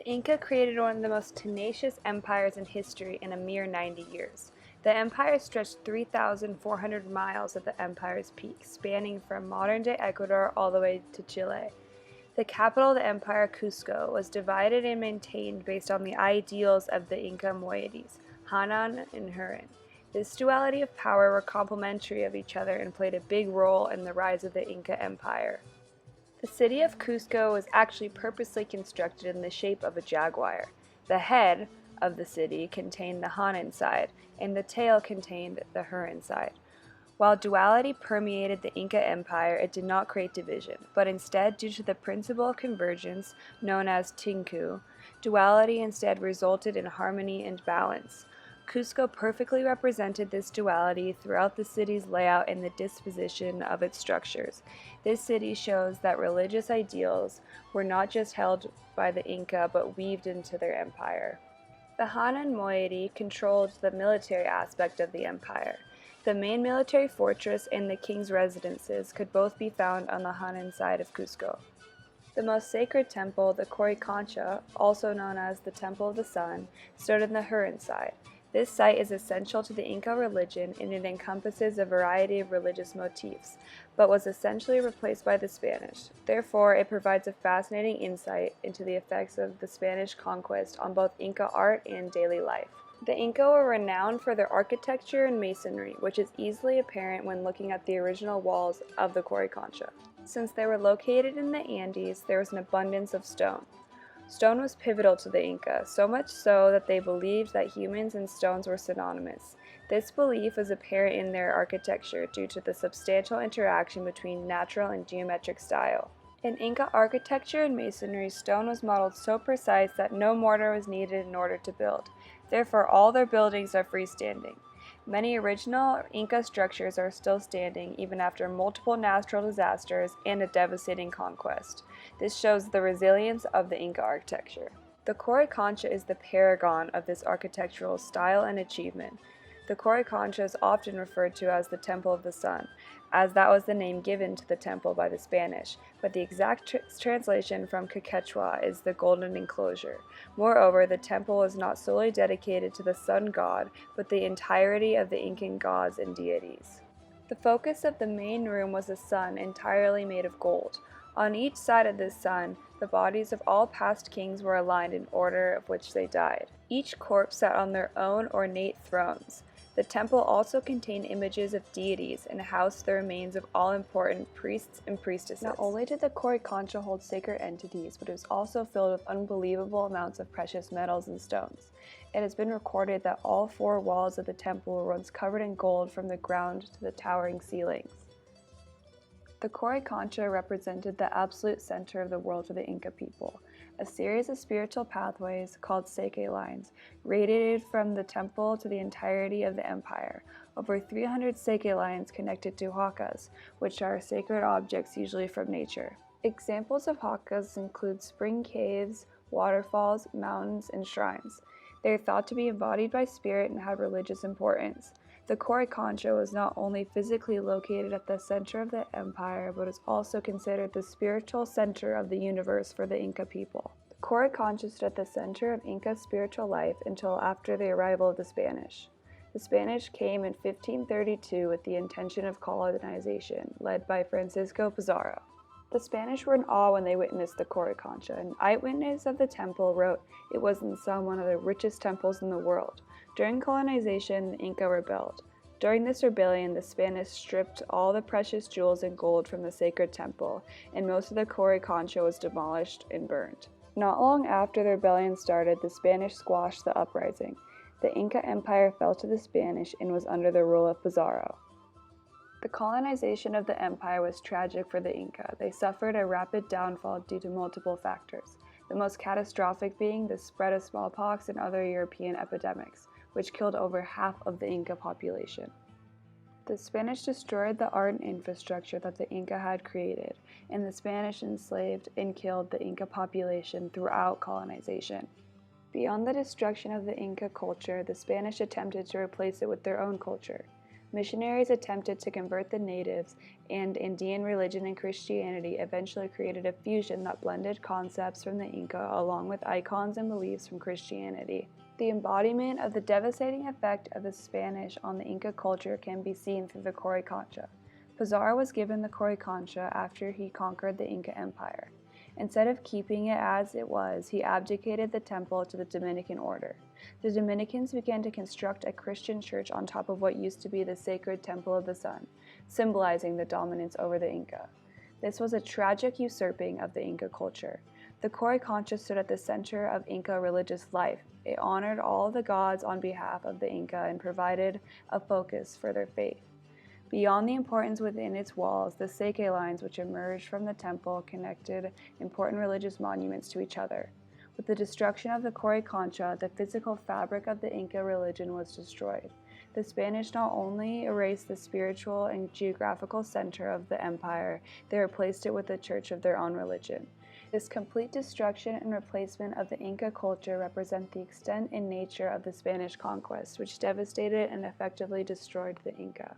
The Inca created one of the most tenacious empires in history in a mere 90 years. The empire stretched 3,400 miles at the empire's peak, spanning from modern-day Ecuador all the way to Chile. The capital of the empire, Cusco, was divided and maintained based on the ideals of the Inca moieties, Hanan and Hurin. This duality of power were complementary of each other and played a big role in the rise of the Inca Empire. The city of Cusco was actually purposely constructed in the shape of a jaguar. The head of the city contained the Hanan side, and the tail contained the Hurin side. While duality permeated the Inca Empire, it did not create division, but instead, due to the principle of convergence known as tinku, duality instead resulted in harmony and balance. Cusco perfectly represented this duality throughout the city's layout and the disposition of its structures. This city shows that religious ideals were not just held by the Inca but weaved into their empire. The Hanan moiety controlled the military aspect of the empire. The main military fortress and the king's residences could both be found on the Hanan side of Cusco. The most sacred temple, the Coricancha, also known as the Temple of the Sun, stood on the Hurin side. This site is essential to the Inca religion and it encompasses a variety of religious motifs, but was essentially replaced by the Spanish. Therefore, it provides a fascinating insight into the effects of the Spanish conquest on both Inca art and daily life. The Inca were renowned for their architecture and masonry, which is easily apparent when looking at the original walls of the Coricancha. Since they were located in the Andes, there was an abundance of stone. Stone was pivotal to the Inca, so much so that they believed that humans and stones were synonymous. This belief is apparent in their architecture due to the substantial interaction between natural and geometric style. In Inca architecture and masonry, stone was modeled so precise that no mortar was needed in order to build. Therefore, all their buildings are freestanding. Many original Inca structures are still standing even after multiple natural disasters and a devastating conquest. This shows the resilience of the Inca architecture. The Coricancha is the paragon of this architectural style and achievement. The Coricancha is often referred to as the Temple of the Sun, as that was the name given to the temple by the Spanish, but the exact translation from Quechua is the Golden Enclosure. Moreover, the temple was not solely dedicated to the sun god, but the entirety of the Incan gods and deities. The focus of the main room was a sun entirely made of gold. On each side of this sun, the bodies of all past kings were aligned in order of which they died. Each corpse sat on their own ornate thrones. The temple also contained images of deities and housed the remains of all-important priests and priestesses. Not only did the Coricancha hold sacred entities, but it was also filled with unbelievable amounts of precious metals and stones. It has been recorded that all four walls of the temple were once covered in gold from the ground to the towering ceilings. The Coricancha represented the absolute center of the world for the Inca people. A series of spiritual pathways, called Seke lines, radiated from the temple to the entirety of the empire. Over 300 Seke lines connected to hakas, which are sacred objects usually from nature. Examples of hakas include spring caves, waterfalls, mountains, and shrines. They are thought to be embodied by spirit and have religious importance. The Coricancha was not only physically located at the center of the empire, but is also considered the spiritual center of the universe for the Inca people. The Coricancha stood at the center of Inca spiritual life until after the arrival of the Spanish. The Spanish came in 1532 with the intention of colonization, led by Francisco Pizarro. The Spanish were in awe when they witnessed the Coricancha. An eyewitness of the temple wrote it was in some one of the richest temples in the world. During colonization, the Inca rebelled. During this rebellion, the Spanish stripped all the precious jewels and gold from the sacred temple, and most of the Coricancha was demolished and burned. Not long after the rebellion started, the Spanish squashed the uprising. The Inca Empire fell to the Spanish and was under the rule of Pizarro. The colonization of the empire was tragic for the Inca. They suffered a rapid downfall due to multiple factors, the most catastrophic being the spread of smallpox and other European epidemics, which killed over half of the Inca population. The Spanish destroyed the art and infrastructure that the Inca had created, and the Spanish enslaved and killed the Inca population throughout colonization. Beyond the destruction of the Inca culture, the Spanish attempted to replace it with their own culture. Missionaries attempted to convert the natives, and Andean religion and Christianity eventually created a fusion that blended concepts from the Inca along with icons and beliefs from Christianity. The embodiment of the devastating effect of the Spanish on the Inca culture can be seen through the Coricancha. Pizarro was given the Coricancha after he conquered the Inca Empire. Instead of keeping it as it was, he abdicated the temple to the Dominican order. The Dominicans began to construct a Christian church on top of what used to be the sacred Temple of the Sun, symbolizing the dominance over the Inca. This was a tragic usurping of the Inca culture. The Coricancha stood at the center of Inca religious life. It honored all the gods on behalf of the Inca and provided a focus for their faith. Beyond the importance within its walls, the Seke lines which emerged from the temple connected important religious monuments to each other. With the destruction of the Coricancha, the physical fabric of the Inca religion was destroyed. The Spanish not only erased the spiritual and geographical center of the empire, they replaced it with the church of their own religion. This complete destruction and replacement of the Inca culture represent the extent and nature of the Spanish conquest, which devastated and effectively destroyed the Inca.